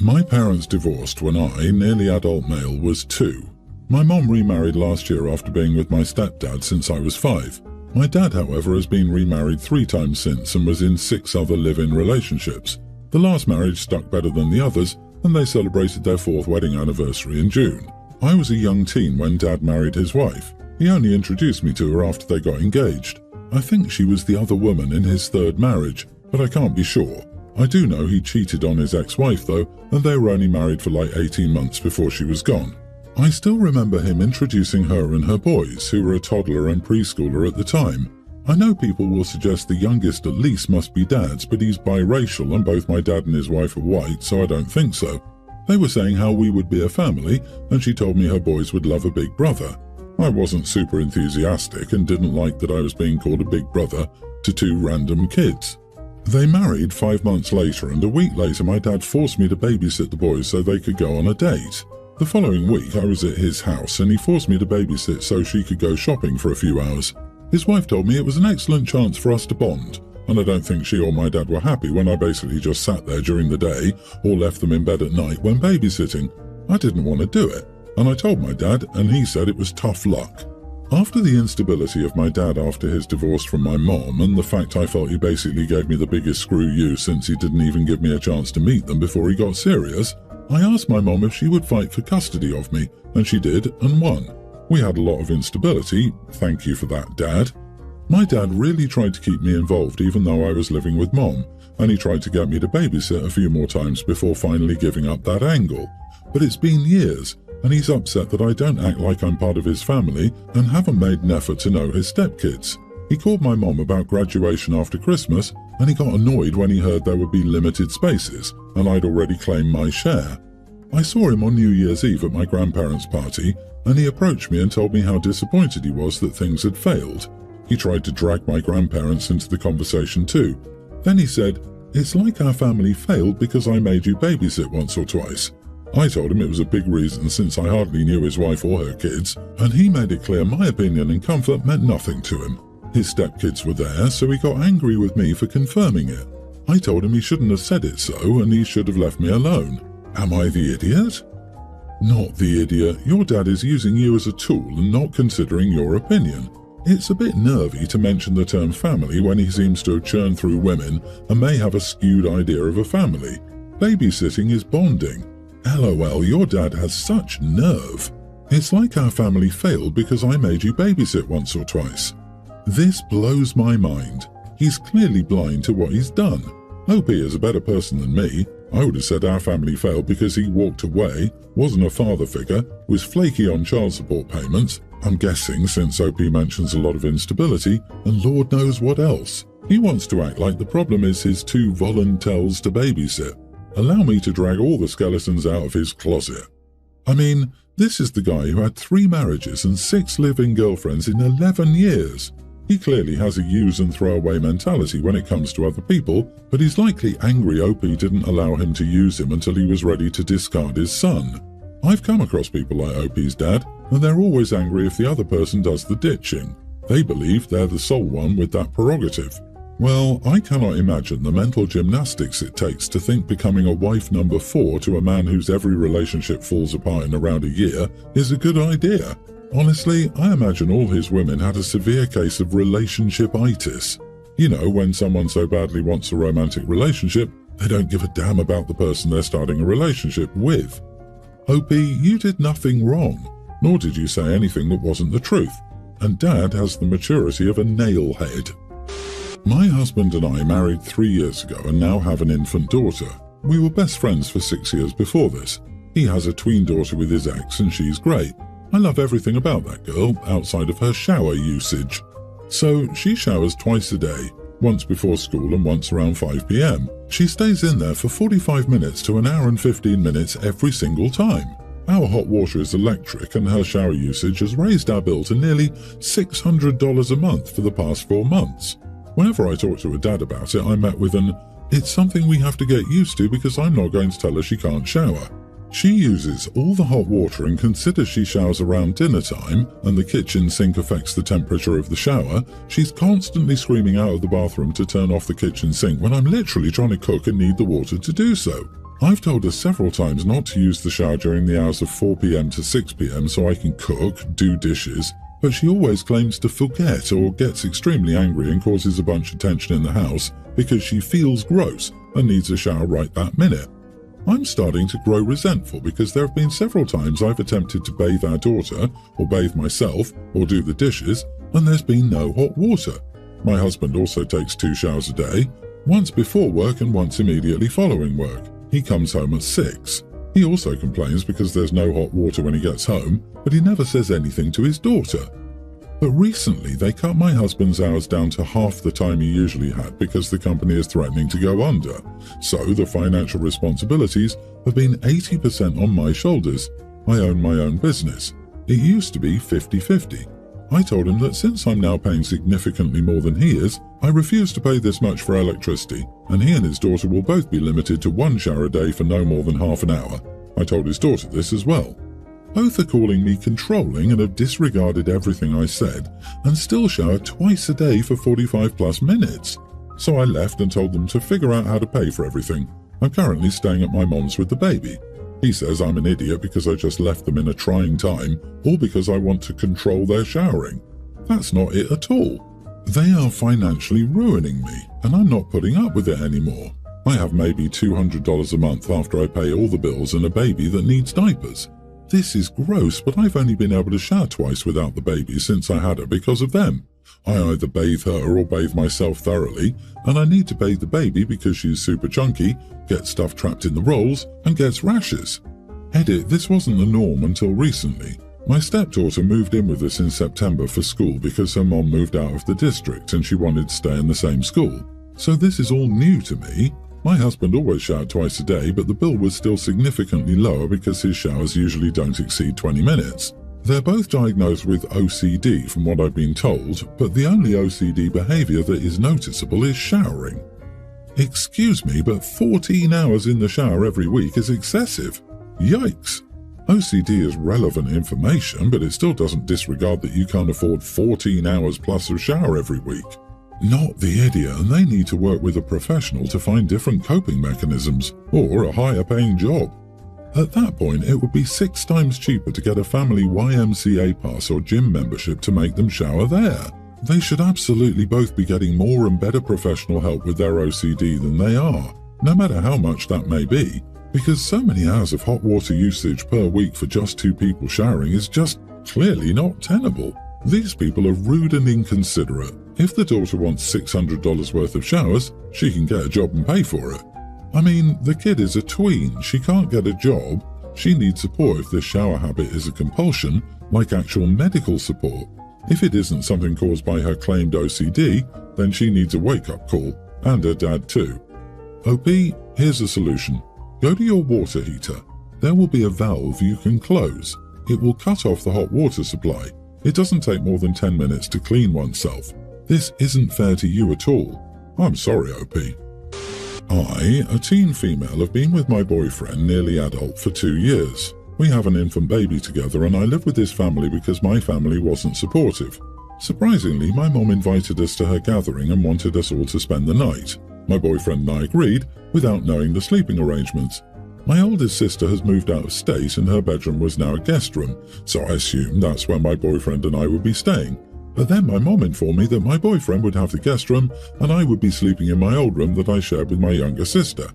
My parents divorced when I, nearly adult male, was 2. My mom remarried last year after being with my stepdad since I was 5. My dad, however, has been remarried 3 times since and was in 6 other live-in relationships. The last marriage stuck better than the others, and they celebrated their 4th wedding anniversary in June. I was a young teen when Dad married his wife. He only introduced me to her after they got engaged. I think she was the other woman in his 3rd marriage, but I can't be sure. I do know he cheated on his ex-wife though, and they were only married for like 18 months before she was gone. I still remember him introducing her and her boys, who were a toddler and preschooler at the time. I know people will suggest the youngest at least must be Dad's, but he's biracial and both my dad and his wife are white, so I don't think so. They were saying how we would be a family, and she told me her boys would love a big brother. I wasn't super enthusiastic and didn't like that I was being called a big brother to 2 random kids. They married 5 months later, and a week later my dad forced me to babysit the boys so they could go on a date. The following week I was at his house and he forced me to babysit so she could go shopping for a few hours. His wife told me it was an excellent chance for us to bond, and I don't think she or my dad were happy when I basically just sat there during the day or left them in bed at night when babysitting. I didn't want to do it, and I told my dad, and he said it was tough luck. After the instability of my dad after his divorce from my mom and the fact I felt he basically gave me the biggest screw you since he didn't even give me a chance to meet them before he got serious, I asked my mom if she would fight for custody of me, and she did and won. We had a lot of instability, thank you for that, Dad. My dad really tried to keep me involved even though I was living with Mom, and he tried to get me to babysit a few more times before finally giving up that angle. But it's been years, and he's upset that I don't act like I'm part of his family and haven't made an effort to know his stepkids. He called my mom about graduation after Christmas, and he got annoyed when he heard there would be limited spaces, and I'd already claimed my share. I saw him on New Year's Eve at my grandparents' party, and he approached me and told me how disappointed he was that things had failed. He tried to drag my grandparents into the conversation too. Then he said, "It's like our family failed because I made you babysit once or twice." I told him it was a big reason since I hardly knew his wife or her kids, and he made it clear my opinion and comfort meant nothing to him. His stepkids were there, so he got angry with me for confirming it. I told him he shouldn't have said it so, and he should have left me alone. Am I the idiot? Not the idiot. Your dad is using you as a tool and not considering your opinion. It's a bit nervy to mention the term family when he seems to have churned through women and may have a skewed idea of a family. Babysitting is bonding. LOL, your dad has such nerve. It's like our family failed because I made you babysit once or twice. This blows my mind. He's clearly blind to what he's done. OP is a better person than me. I would have said our family failed because he walked away, wasn't a father figure, was flaky on child support payments, I'm guessing since OP mentions a lot of instability, and Lord knows what else. He wants to act like the problem is his 2 volunteers to babysit. Allow me to drag all the skeletons out of his closet. I mean, this is the guy who had 3 marriages and 6 live-in girlfriends in 11 years. He clearly has a use and throw away mentality when it comes to other people, but he's likely angry OP didn't allow him to use him until he was ready to discard his son. I've come across people like OP's dad, and they're always angry if the other person does the ditching. They believe they're the sole one with that prerogative. Well, I cannot imagine the mental gymnastics it takes to think becoming a wife number 4 to a man whose every relationship falls apart in around a year is a good idea. Honestly, I imagine all his women had a severe case of relationship-itis. You know, when someone so badly wants a romantic relationship, they don't give a damn about the person they're starting a relationship with. OP, you did nothing wrong, nor did you say anything that wasn't the truth, and Dad has the maturity of a nailhead. My husband and I married 3 years ago and now have an infant daughter. We were best friends for 6 years before this. He has a tween daughter with his ex and she's great. I love everything about that girl, outside of her shower usage. So she showers twice a day, once before school and once around 5 p.m. She stays in there for 45 minutes to an hour and 15 minutes every single time. Our hot water is electric and her shower usage has raised our bill to nearly $600 a month for the past 4 months. Whenever I talk to her dad about it, I'm met with an, "It's something we have to get used to because I'm not going to tell her she can't shower." She uses all the hot water and considers she showers around dinner time and the kitchen sink affects the temperature of the shower. She's constantly screaming out of the bathroom to turn off the kitchen sink when I'm literally trying to cook and need the water to do so. I've told her several times not to use the shower during the hours of 4 p.m. to 6 p.m. so I can cook, do dishes, but she always claims to forget or gets extremely angry and causes a bunch of tension in the house because she feels gross and needs a shower right that minute. I'm starting to grow resentful because there have been several times I've attempted to bathe our daughter, or bathe myself, or do the dishes, and there's been no hot water. My husband also takes 2 showers a day, once before work and once immediately following work. He comes home at 6. He also complains because there's no hot water when he gets home, but he never says anything to his daughter. But recently they cut my husband's hours down to half the time he usually had because the company is threatening to go under. So the financial responsibilities have been 80% on my shoulders. I own my own business. It used to be 50-50. I told him that since I'm now paying significantly more than he is, I refuse to pay this much for electricity, and he and his daughter will both be limited to 1 shower a day for no more than half an hour. I told his daughter this as well. Both are calling me controlling and have disregarded everything I said, and still shower twice a day for 45+ minutes. So I left and told them to figure out how to pay for everything. I'm currently staying at my mom's with the baby. He says I'm an idiot because I just left them in a trying time, or because I want to control their showering. That's not it at all. They are financially ruining me, and I'm not putting up with it anymore. I have maybe $200 a month after I pay all the bills and a baby that needs diapers. This is gross, but I've only been able to shower twice without the baby since I had her because of them. I either bathe her or bathe myself thoroughly, and I need to bathe the baby because she's super chunky, gets stuff trapped in the rolls, and gets rashes. Edit, this wasn't the norm until recently. My stepdaughter moved in with us in September for school because her mom moved out of the district and she wanted to stay in the same school. So this is all new to me. My husband always showered twice a day, but the bill was still significantly lower because his showers usually don't exceed 20 minutes. They're both diagnosed with OCD from what I've been told, but the only OCD behavior that is noticeable is showering. Excuse me, but 14 hours in the shower every week is excessive. Yikes! OCD is relevant information, but it still doesn't disregard that you can't afford 14 hours plus of shower every week. Not the idiot, and they need to work with a professional to find different coping mechanisms, or a higher paying job. At that point, it would be 6 times cheaper to get a family YMCA pass or gym membership to make them shower there. They should absolutely both be getting more and better professional help with their OCD than they are, no matter how much that may be, because so many hours of hot water usage per week for just 2 people showering is just clearly not tenable. These people are rude and inconsiderate. If the daughter wants $600 worth of showers, she can get a job and pay for it. I mean, the kid is a tween, she can't get a job, she needs support if this shower habit is a compulsion, like actual medical support. If it isn't something caused by her claimed OCD, then she needs a wake-up call, and her dad too. OP, here's a solution. Go to your water heater. There will be a valve you can close. It will cut off the hot water supply. It doesn't take more than 10 minutes to clean oneself. This isn't fair to you at all. I'm sorry, OP. I, a teen female, have been with my boyfriend, nearly adult, for 2 years. We have an infant baby together and I live with his family because my family wasn't supportive. Surprisingly, my mom invited us to her gathering and wanted us all to spend the night. My boyfriend and I agreed, without knowing the sleeping arrangements. My oldest sister has moved out of state and her bedroom was now a guest room, so I assumed that's where my boyfriend and I would be staying. But then my mom informed me that my boyfriend would have the guest room and I would be sleeping in my old room that I shared with my younger sister.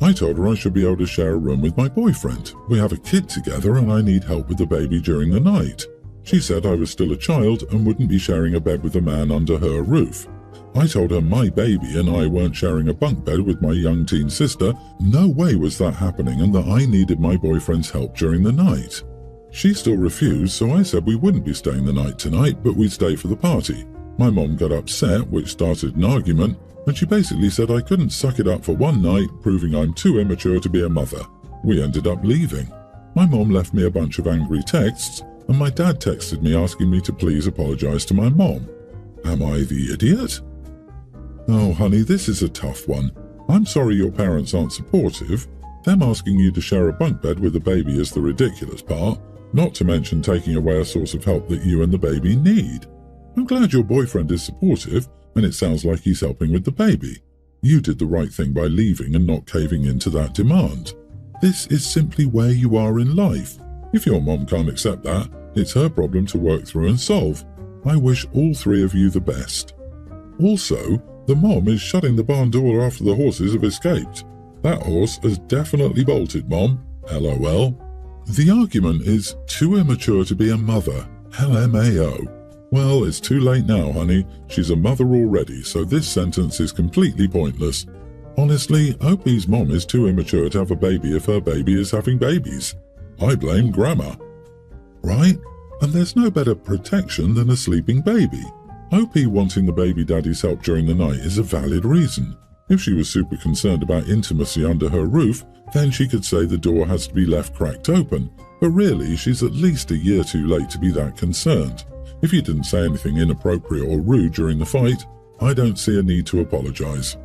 I told her I should be able to share a room with my boyfriend. We have a kid together and I need help with the baby during the night. She said I was still a child and wouldn't be sharing a bed with a man under her roof. I told her my baby and I weren't sharing a bunk bed with my young teen sister. No way was that happening and that I needed my boyfriend's help during the night. She still refused, so I said we wouldn't be staying the night tonight, but we'd stay for the party. My mom got upset, which started an argument, and she basically said I couldn't suck it up for one night, proving I'm too immature to be a mother. We ended up leaving. My mom left me a bunch of angry texts, and my dad texted me asking me to please apologize to my mom. Am I the idiot? Oh, honey, this is a tough one. I'm sorry your parents aren't supportive. Them asking you to share a bunk bed with a baby is the ridiculous part. Not to mention taking away a source of help that you and the baby need. I'm glad your boyfriend is supportive, and it sounds like he's helping with the baby. You did the right thing by leaving and not caving into that demand. This is simply where you are in life. If your mom can't accept that, it's her problem to work through and solve. I wish all three of you the best. Also, the mom is shutting the barn door after the horses have escaped. That horse has definitely bolted, Mom. LOL. The argument is too immature to be a mother. LMAO. Well, it's too late now, honey. She's a mother already, so this sentence is completely pointless. Honestly, OP's mom is too immature to have a baby if her baby is having babies. I blame grammar. Right? And there's no better protection than a sleeping baby. OP wanting the baby daddy's help during the night is a valid reason. If she was super concerned about intimacy under her roof, then she could say the door has to be left cracked open, but really she's at least a year too late to be that concerned. If you didn't say anything inappropriate or rude during the fight, I don't see a need to apologize.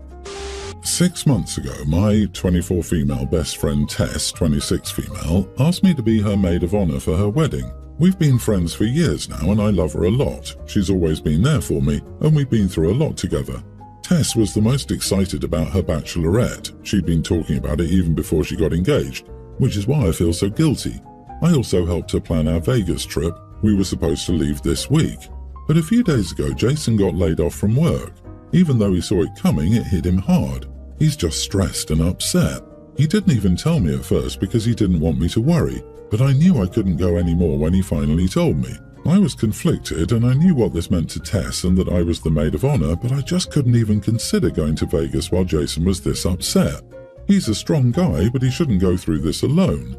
6 months ago, my 24 female best friend Tess, 26 female, asked me to be her maid of honor for her wedding. We've been friends for years now and I love her a lot. She's always been there for me and we've been through a lot together. Tess was the most excited about her bachelorette. She'd been talking about it even before she got engaged, which is why I feel so guilty. I also helped her plan our Vegas trip. We were supposed to leave this week. But a few days ago, Jason got laid off from work. Even though he saw it coming, it hit him hard. He's just stressed and upset. He didn't even tell me at first because he didn't want me to worry, but I knew I couldn't go anymore when he finally told me. I was conflicted and I knew what this meant to Tess and that I was the maid of honor, but I just couldn't even consider going to Vegas while Jason was this upset. He's a strong guy, but he shouldn't go through this alone.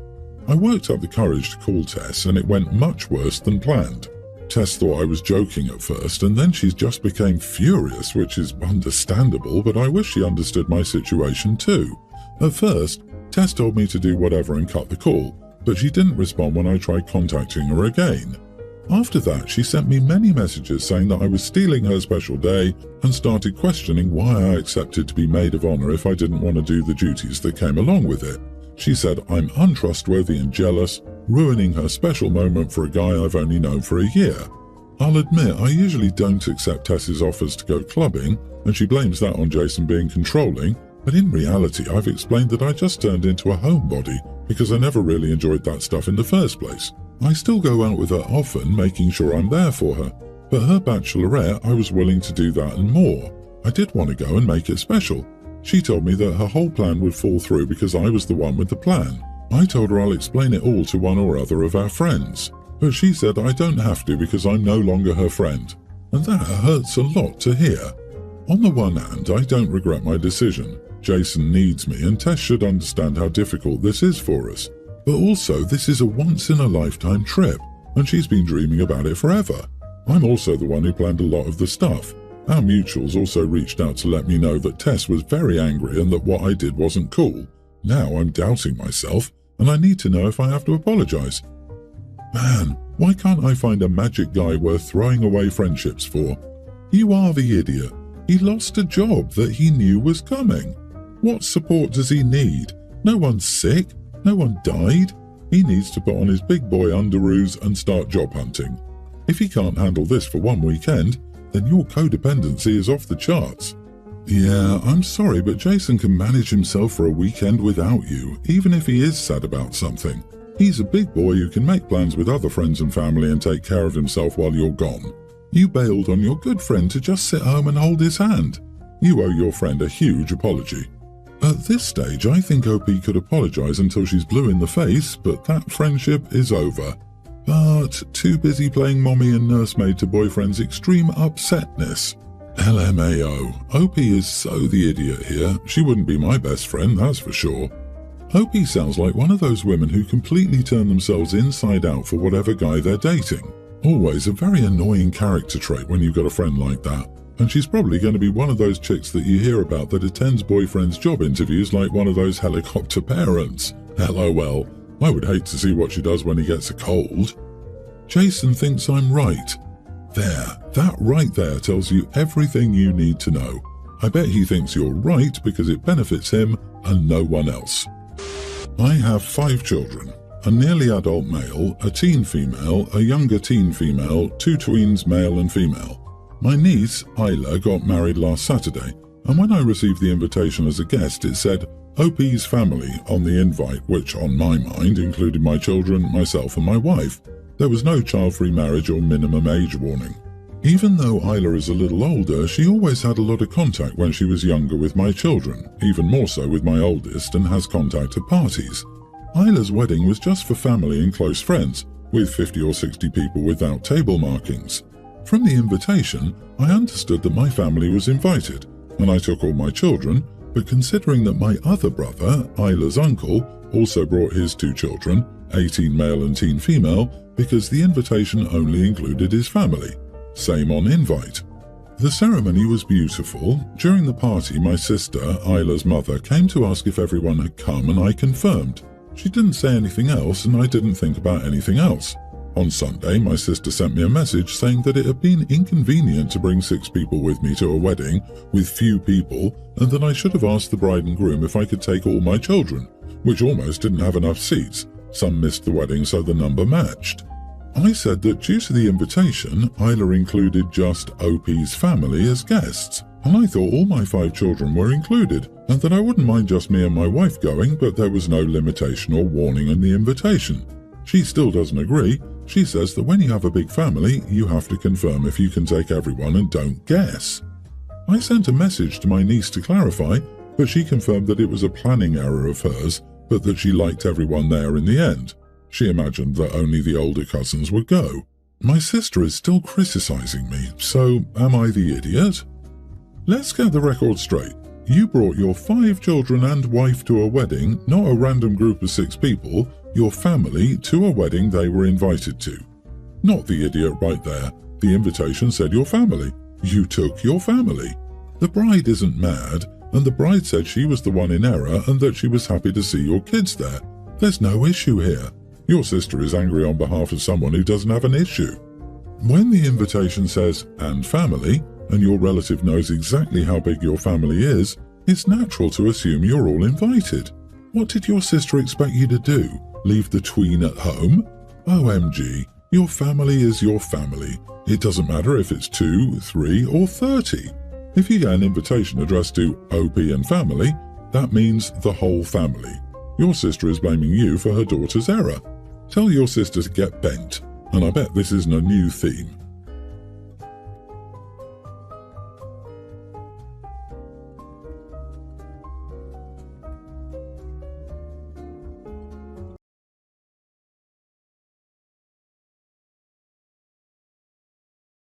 I worked up the courage to call Tess and it went much worse than planned. Tess thought I was joking at first and then she just became furious, which is understandable, but I wish she understood my situation too. At first, Tess told me to do whatever and cut the call, but she didn't respond when I tried contacting her again. After that, she sent me many messages saying that I was stealing her special day and started questioning why I accepted to be maid of honor if I didn't want to do the duties that came along with it. She said I'm untrustworthy and jealous, ruining her special moment for a guy I've only known for a year. I'll admit I usually don't accept Tess's offers to go clubbing, and she blames that on Jason being controlling, but in reality I've explained that I just turned into a homebody because I never really enjoyed that stuff in the first place. I still go out with her often, making sure I'm there for her, but her bachelorette I was willing to do that and more. I did want to go and make it special. She told me that her whole plan would fall through because I was the one with the plan. I told her I'll explain it all to one or other of our friends, but she said I don't have to because I'm no longer her friend, and that hurts a lot to hear. On the one hand, I don't regret my decision. Jason needs me and Tess should understand how difficult this is for us. But also, this is a once-in-a-lifetime trip, and she's been dreaming about it forever. I'm also the one who planned a lot of the stuff. Our mutuals also reached out to let me know that Tess was very angry and that what I did wasn't cool. Now I'm doubting myself, and I need to know if I have to apologize. Man, why can't I find a magic guy worth throwing away friendships for? You are the idiot. He lost a job that he knew was coming. What support does he need? No one's sick. No one died. He needs to put on his big boy underoos and start job hunting. If he can't handle this for one weekend, then your codependency is off the charts. Yeah, I'm sorry, but Jason can manage himself for a weekend without you, even if he is sad about something. He's a big boy who can make plans with other friends and family and take care of himself while you're gone. You bailed on your good friend to just sit home and hold his hand. You owe your friend a huge apology. At this stage, I think OP could apologize until she's blue in the face, but that friendship is over. But too busy playing mommy and nursemaid to boyfriend's extreme upsetness. LMAO. OP is so the idiot here. She wouldn't be my best friend, that's for sure. OP sounds like one of those women who completely turn themselves inside out for whatever guy they're dating. Always a very annoying character trait when you've got a friend like that. And she's probably going to be one of those chicks that you hear about that attends boyfriend's job interviews like one of those helicopter parents. LOL. I would hate to see what she does when he gets a cold. Jason thinks I'm right. There, that right there tells you everything you need to know. I bet he thinks you're right because it benefits him and no one else. I have 5 children. A nearly adult male, a teen female, a younger teen female, 2 tweens male and female. My niece, Isla, got married last Saturday, and when I received the invitation as a guest, it said, OP's family on the invite, which on my mind included my children, myself and my wife. There was no child-free marriage or minimum age warning. Even though Isla is a little older, she always had a lot of contact when she was younger with my children, even more so with my oldest, and has contact at parties. Isla's wedding was just for family and close friends, with 50 or 60 people without table markings. From the invitation, I understood that my family was invited, and I took all my children, but considering that my other brother, Isla's uncle, also brought his 2 children, 18 male and teen female, because the invitation only included his family. Same on invite. The ceremony was beautiful. During the party, my sister, Isla's mother, came to ask if everyone had come, and I confirmed. She didn't say anything else, and I didn't think about anything else. On Sunday, my sister sent me a message saying that it had been inconvenient to bring 6 people with me to a wedding with few people, and that I should have asked the bride and groom if I could take all my children, which almost didn't have enough seats. Some missed the wedding, so the number matched. I said that due to the invitation, Isla included just OP's family as guests, and I thought all my 5 children were included, and that I wouldn't mind just me and my wife going, but there was no limitation or warning in the invitation. She still doesn't agree. She says that when you have a big family, you have to confirm if you can take everyone and don't guess. I sent a message to my niece to clarify, but she confirmed that it was a planning error of hers, but that she liked everyone there in the end. She imagined that only the older cousins would go. My sister is still criticizing me, so am I the idiot? Let's get the record straight. You brought your 5 children and wife to a wedding, not a random group of 6 people, your family to a wedding they were invited to. Not the idiot right there. The invitation said your family. You took your family. The bride isn't mad, and the bride said she was the one in error and that she was happy to see your kids there. There's no issue here. Your sister is angry on behalf of someone who doesn't have an issue. When the invitation says, and family, and your relative knows exactly how big your family is, it's natural to assume you're all invited. What did your sister expect you to do? Leave the tween at home? OMG, your family is your family. It doesn't matter if it's 2, 3, or 30. If you get an invitation addressed to OP and family, that means the whole family. Your sister is blaming you for her daughter's error. Tell your sister to get bent, and I bet this isn't a new theme.